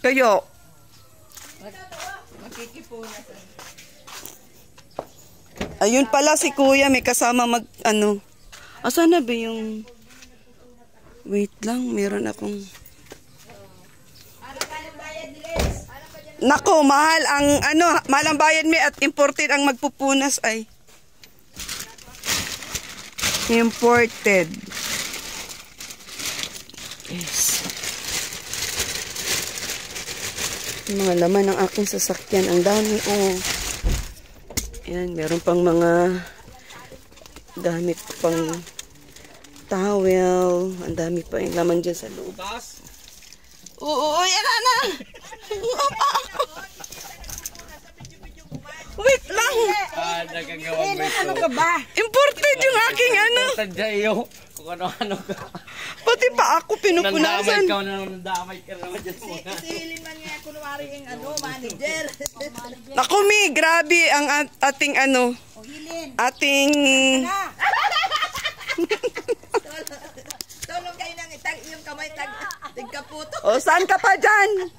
Kaya, Makikipunas. ayun pala si kuya, may kasama ano. Asan na ba yung... Wait lang, meron akong... Nako, mahal ang ano, mahal ang bayad mi at imported ang magpupunas ay. Imported. Yes. Mga laman ng aking sasakyan, ang dami oh. Yan, meron pang mga gamit pang towel, ang dami pa yung laman dyan sa loob. Oo, yan na. Wait lang. Nagagawa mo ito. Ano ka ba? Imported yung aking ano. Tadya iyo. Kung ano-ano ka. Pati pa ako pinupunasan. Nandamay ka naman dyan muna. Isilin man niya kunwari yung ano, manager. Naku mi, grabe ang ating ano. Ating... Tulong kayo ng itag, yung kamay tigkaputo. O, saan ka pa dyan?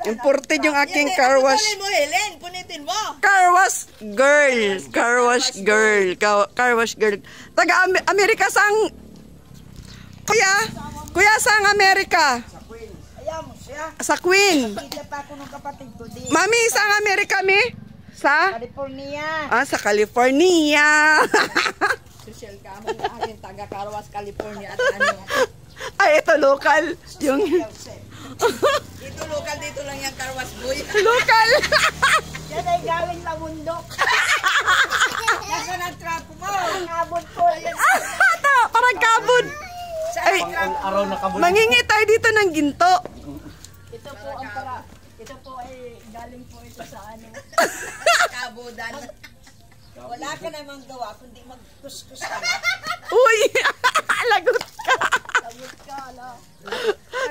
Imported yung aking car wash. Punitin mo, Helen. Punitin mo. Car wash girl. Car wash girl. Car wash girl. Taga Amerika sang... Kuya sang Amerika? Ayaw mo siya. Sa Queen. Kita pa ako ng kapatid ko di. Mami, sang Amerika mi? Sa? California. Sa California. Social ka mo na aking taga Carwas, California at ano. Ay, ito local. Yung... Dito local, dito lang yung Carwas boy. Local. Yan ay galing na bundok. Nasa ng trapo mo. Kabod po. Ito, parang kabod. Ay, Araw na kabulin. mangingi tayo dito ng ginto. Ito po ang para. Ito po ay galing po ito sa ano. Kabodan. Wala ka namang gawa kundi magkuskus ka. Uy, lagot ka. Lagot ka, ala.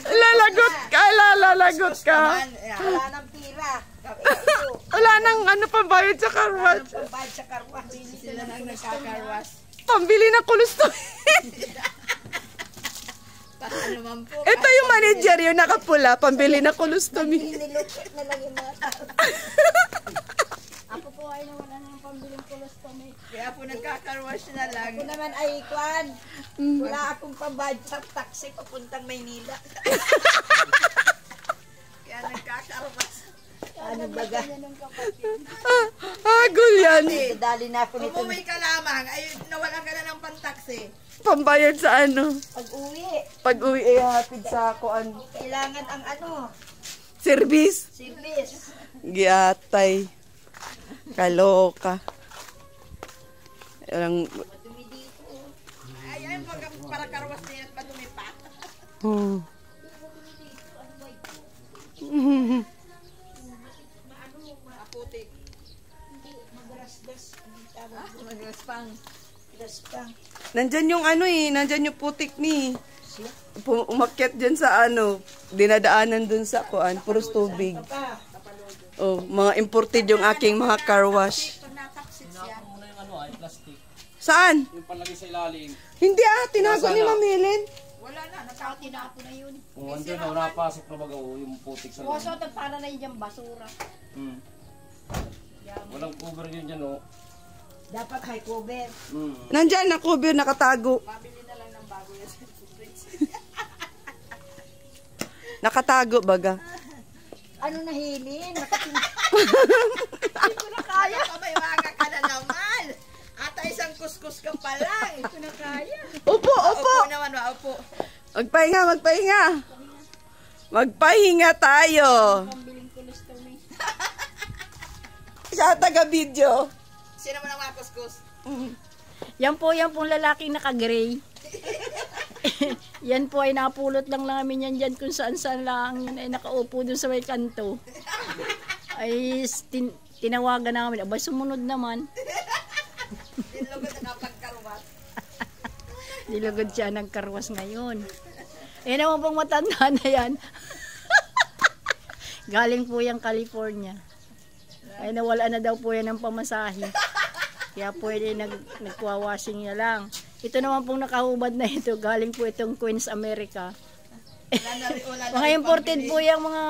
Lalagot ka, lalagot ka. Wala nang pira. Wala nang ano pambayad sa car wash. Pambayad sa karwas. Sila nang nagkakarwas. Pambili ng kulustoy. Ano man po. Ito yung manager, yung nakapula, pambili ng kulustomy. Nilukit na lang yung mga tao. Ako po ay nawala ng pambiling kolostomy. Kaya po nagkakarwash na lang. Ako naman ay kwan. Wala akong pambayad sa taxi papuntang Maynila. Kaya nagkakarwash. Ano baga? Agol yan. Dali na ako nito. Umuwi ka lamang. Ay, nawala ka na ng pantaxi. Pambayad sa ano? Pag-uwi. Pag-uwi ay hatid sa kuan. Kailangan ang ano? Service. Service. Giatay. Kaloka. Ang... Ayan, para karwas niya at madumi pa. Maputik. Magrasdas. Magraspang. Graspang. Nandyan yung ano nandyan yung putik ni. Umakyat dyan sa ano, dinadaanan dun sa kuan, puros tubig. Oh, mga imported yung aking mga car wash. Muna yung ano ay plastic. Saan? Yung palagi sa ilalim. Hindi tinago ni Ma'am Helen. Wala na, nakatinapo na yun. Kung andun na, napasok na baga yung putik sa loob. Waso, para na yung basura. Walang cover yun dyan oh. Dapat high cover. Nandyan na cover, nakatago. Pabili na lang ng bago yan. Nakatago baga. Ano na hilin? Hindi ko na kaya. Kamay-wanga ka na naman. Ata isang kuskus ka pa lang. Hindi ko na kaya. Upo, upo. Upo naman, upo. Magpahinga, magpahinga. Magpahinga tayo. Pambiling kolostomy. Siya taga-video. Sino mo nang mga kuskus? Yan pong lalaking naka-gray. Yan po ay napulot lang namin yan dyan kung saan-saan lang yan ay nakaupo dun sa may kanto. Ay tinawagan namin, abay sumunod naman. Nilugod na kapagkarwas. Nilugod siya ng karwas ngayon. Eh naman pong matanda na yan. Galing po yung California. Ay nawala na daw po yan ng pamasahe. Kaya pwede nagwawashing niya lang. Ito naman pong nakahubad na ito, galing po itong Queens, America. Mga imported po yung mga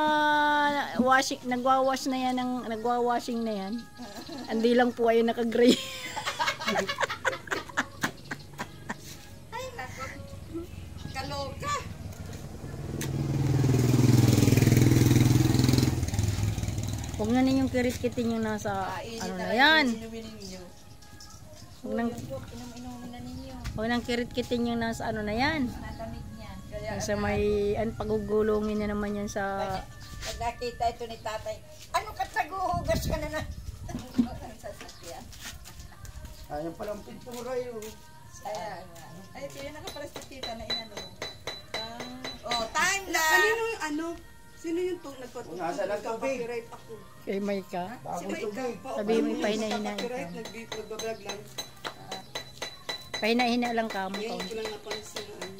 washing, nagwawash na yan, nagwawashing na yan. Hindi lang po ay naka-gray. Ay, nako. Kaloka. Huwag na ninyong kirit-kitin yung nasa, ano na yan. Huwag nang, Inom-inom na ninyo. huwag nang kirit-kitin yung nasa, ano na yan. Malamig niyan. Kasi may, pagugulungin na naman yan sa, Pag nakita ito ni tatay, ano ka taguhugas ka na na? Sasakyan. Ayun palang pintura yun. Ay, ito yung nakapalas tita na inano. Oh, time lang. Kanino yung ano? Sino yung nagpatulog? Nasa nagtubig. Copyright ako. kay Maika. Bagong tubig. Sabi mo, pahina-hina Copyright, ikaw. nagbablog lang. Pahina-hina lang ka mo. Ngayon ko lang napansin na ano.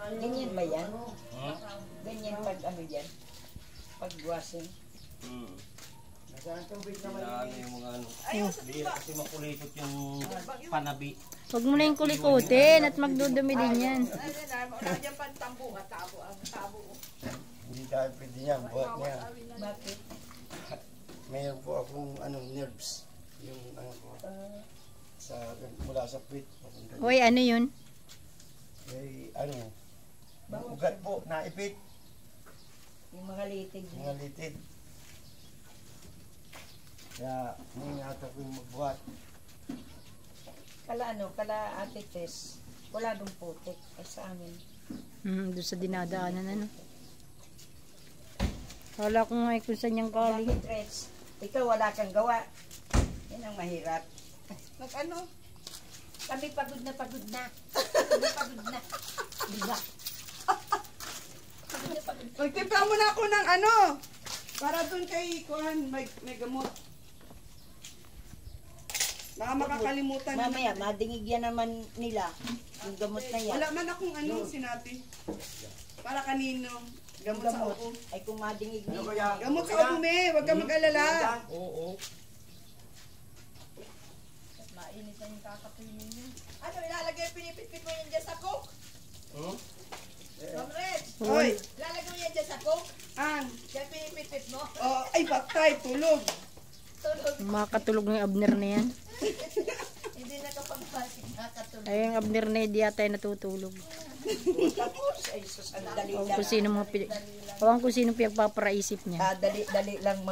Ganyan ba yan? Ha? Ganyan pag ano yan? Pag washing. Nasaan tubig naman Ano yung mga ano. Bihira kasi makulikot yung panabi. Huwag mo na yung kulikutin at magdudumi din yan. Hindi tayo pwede niyan. Buhat niya. Bakit? Mayroon po akong nerves. Yung ano ko. Mula sa pit. Hoy, ano yun? Eh, ano. Ugat po. Naipit. Yung mga litig. Mga litid. Kaya, nangingata ko yung magbuhat. Kala ate Tess, wala dong putik ay sa amin. Doon sa dinadaanan, ano. Wala ko nga kung saan yung galing. Bakit, Reds? Ikaw wala kang gawa. Yan ang mahirap. Nag-ano? Kami pagod na. Kami pagod na. Diba? Magtimpla mo na ako ng ano. Para dun kay Kuhan, may gamot. Baka makakalimutan na. Mamaya, madingig yan naman nila. Yung gamot na yan. Wala man akong ano sinabi. Para kanino. Gamot sa Gamot. upo. Ay kung madingig Ano nila. kaya? Gamot sa upo, me. Huwag ka mag-alala. Oo. Mainit na yung kakapin ninyo. Ano, ilalagay, pinipit-pit mo yan dyan sa coke? Hmm? Ma'am Red, Hoy. ilalagay mo yan dyan sa coke? Ang. Kaya pinipit-pit mo? Oh, ay, patay. Tulog. Tulog. Makakatulog ng Abner na yan. Hindi nakapagpasig, nakatulog. Ay, yung Abner na hindi yata ay natutulog. Tapos, ay sus, ang dali Huwag lang. kung sino mo, huwag kung sino pinagpaparaisip niya. Dali lang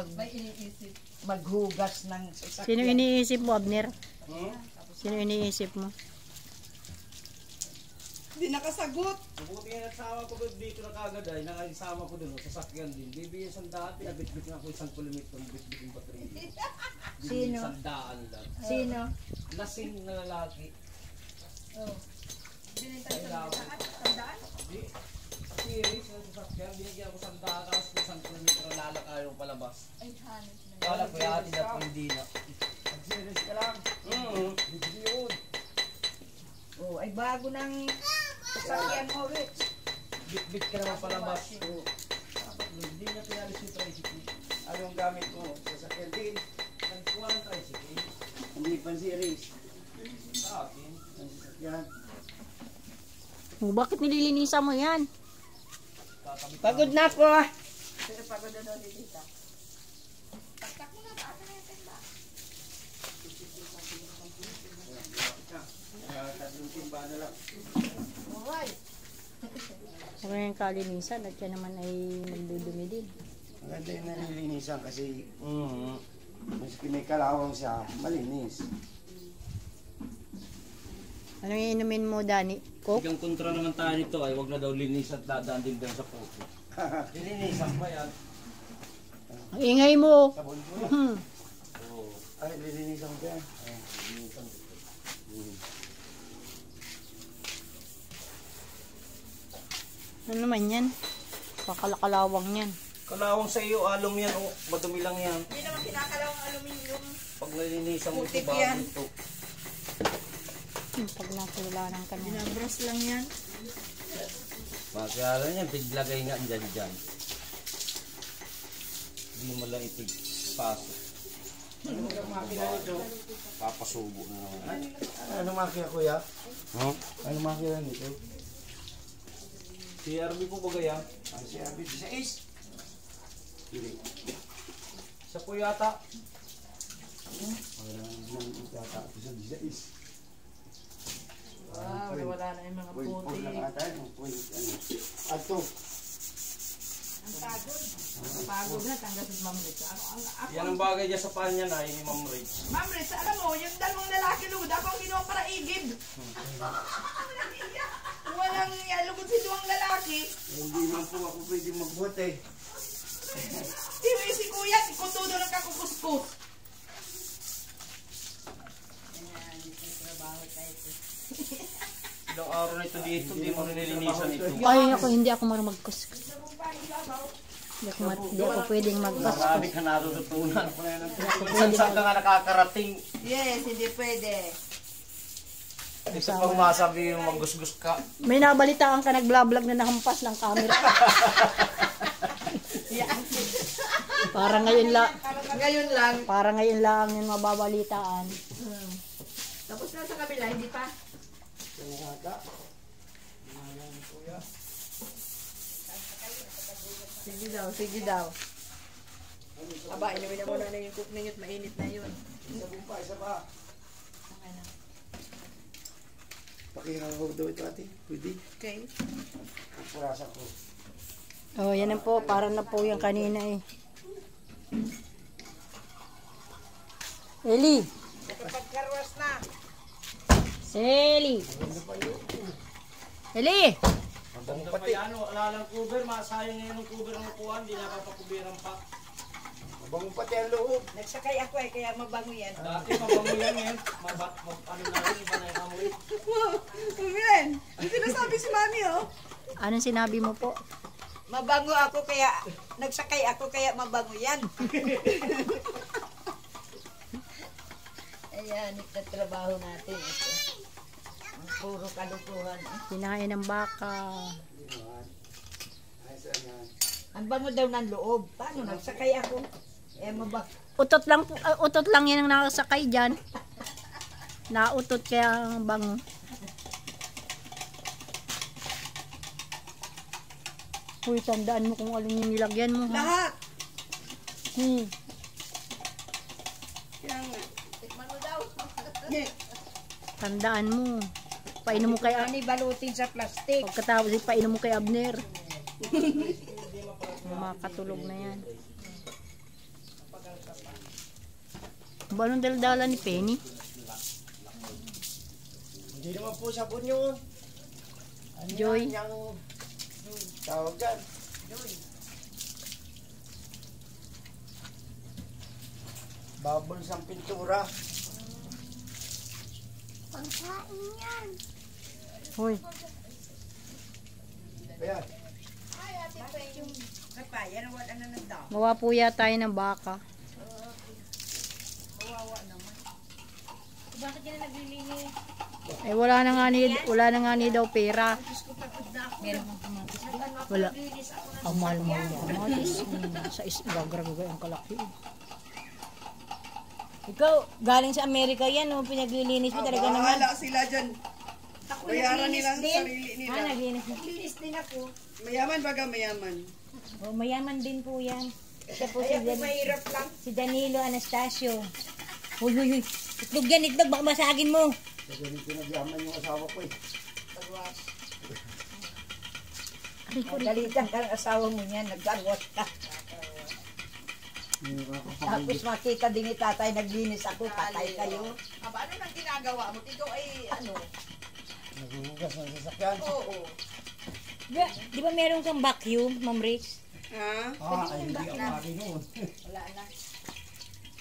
maghugas ng sasakyan. Sino iniisip mo, Abner? Sino iniisip mo? Hindi nakasagot. Mabuti nga nagsama ko doon dito na kagad ay nakasama ko doon sa sakyan din. Bibigyan sandaan, pinabitbit nga ako 1 kilometro, bitbit yung baterya. Sino? Sandaan lang. Sino? Lasing na lalaki. Oh. Di, series na sasakyan, binigyan ako sandaan, tapos 1 kilometro lalakay yung palabas. Kala ko yati na po hindi na. Mag-series ka lang. Hindi yun. Oh, ay bago ng sasakyan mo, Rich. Bitbit ka naman palabas. Hindi na pinalis yung tricycle. Anong gamit mo? Sasakyan din. Nagkuha ng tricycle. Hindi pa series. Sa akin. Ang sasakyan. Oh, bakit nililinisan mo yan? Kakabit Pagod na ako. Pero pagod na daw si tita. Tatlong timba na lang. Sabi yung kalinisan at yan naman ay nagdudumi din. Maganda yung nalilinisan kasi maski may kalawang siya, malinis. Ano yung inumin mo, Dani? Coke? Hanggang kontra naman tayo nito ay wag na daw linis at dadaan din daw sa puso. Lilinisan pa yan. Ang ingay mo! Sabon mo. Oo. Ay, lilinisan ko yan. Ay, lilinisan ko. Ano naman yan? Pakalakalawang yan. Kalawang sa iyo, alum yan o madumi lang yan. Hindi naman kinakalawang aluminium. Pag nalinisan mo ito, Putik bago yan. ito. Pag natulanan ka na. Binabras lang yan. Kaya lang yan, tiglagay nga dyan. Hindi mo lang itigpasok. Papasubo na naman. Ano makina kuya? Huh? Ano makina nito? CRB po ba gaya? Ano siya? Sa is? Hindi. Siya po yata. Parang nang itatapos sa is. Wala na yung mga Point puti. lang ata. Point ano. Ato. Ang pagod. Pagod na, tanggal sa Ma'am Ritz. Yan ang bagay dyan sa panya na, ni Ma'am Rich. Ma'am Ritz, alam mo, yung dalawang lalaki lugod, ako ang ginawa para igib. Walang lugod si duwang lalaki. Hindi man po ako pwede magbuti. Si kuya, si kutudo ng kakukuskus. Ilang araw na ito dito, di mo nilinisan ito. Ay, ako, hindi ako marunong magkuskus. Hindi ako pwedeng magkuskus. Marami ka natutunan. Saan ka nga nakakarating. Yes, hindi pwede. Ito pang masabi yung magusgus ka. May nabalitaan ka nag-vlog na nahampas ng camera. Para ngayon lang. Ngayon lang. Para ngayon lang yung mababalitaan. Tapos na sa kabila, hindi pa. Sige daw. Aba, inuwi na muna na yung cook ninyo at mainit na yun. Isa pa. Pakihawag daw ito ate. Pwede. Okay. Purasa ko. Oh, yan na po. Para na po yung kanina eh. Eli! Pagkarwas na. Eli! Eli! Ang pati. Ano, alalang cover, masayang ngayon ng cover ang upuan, hindi nakapakubiran pa. Mabangong pati ang loob. Nagsakay ako eh, kaya mabango yan. Dati mabango yan ngayon. Ano na rin, iba na yung amoy. Kumilan, yung sinasabi si Mami oh. Anong sinabi mo po? Mabango ako kaya, nagsakay ako kaya mabango yan. Ayan, ito trabaho natin. Ito. Ang puro kalukuhan. Kinain ng baka. Ang bango daw ng loob. Paano? Nagsakay ako. Eh, Utot lang yan ang nakasakay dyan. Nautot kaya ang bango. Uy, tandaan mo kung alin yung nilagyan mo. Ha? Lahat. Kaya nga. Tikman mo daw. Tandaan mo. Painom mo kay Ani balutin sa plastic. Pagkatapos ipainom mo kay Abner. Makatulog na yan. Ba anong daldala ni Penny? Hindi naman po sabon yun. Ano Joy. yan, yung tawag dyan. Bubbles ang pintura. Hoy, Ayan. Kapaya na wala na nagdaw. gawa po yata tayo ng baka. Bakit yan naglilinis? Eh wala na nga ni daw pera. Wala. Ang mahal-mahal niya. Malis. Sa isgagragagay ang kalaki. Ikaw, galing sa Amerika yan, no? Pinaglilinis mo talaga naman. Bahala sila dyan. Bayaran nila sa sarili nila. Naglinis. Naglinis din ako. Mayaman baga mayaman. Oh, mayaman din po yan. Siya po si, Ay, ako mahirap lang. si Danilo Anastasio. Huy, huy, huy. Itlog yan, itlog. Baka masagin mo. Kaya ganito nagyaman yung asawa ko eh. Galitan ka ng asawa mo niyan, naggarwas ka. Tapos makita din ni tatay, naglinis ako, patay kayo. Aba, ano nang ginagawa mo? Ikaw ay, ano? Naguhugas ng sasakyan. Oo. Di ba meron kang vacuum, Ma'am Rich? Ha? Ay hindi ako lagi noon. Wala na.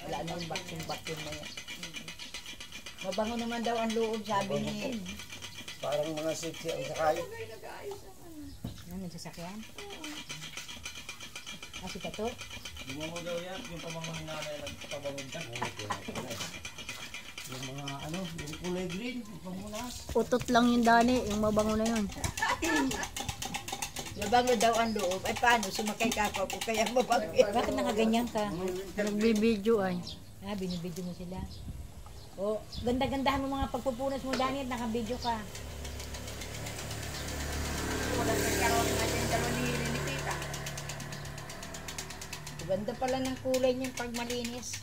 Wala na yung vacuum na yan. Mabango naman daw ang loob, sabi ni... Parang mga sexy ang sakay. Ano, nagsasakyan? Kasi ka to? Gumawa daw yan, yung pamangkin nanay nagpapabagod ka. Yung mga ano, yung kulay green, yung pamunas. Utot lang yung dani, yung mabango na yun. Mabango daw ang loob. Ay paano, sumakay ka ako kaya mabango. Bakit nakaganyan ka? Nagbibideo ay. Ah, binibidyo mo sila. O, ganda-gandahan mo mga pagpupunas mo, Daniel, nakabidyo ka. Wala nagkaroon natin dalawa ni Tita. Ganda pala ng kulay niyan pag malinis.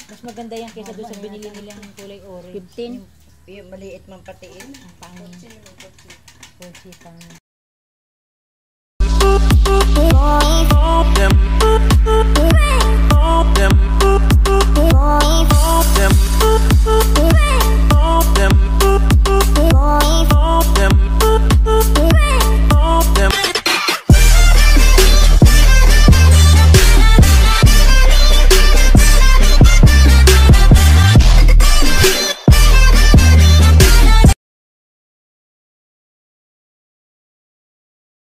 Mas maganda yan kaysa doon sa binili nilang kulay orange. 15. Yung maliit man patiin. Ang pangin. Kotse pang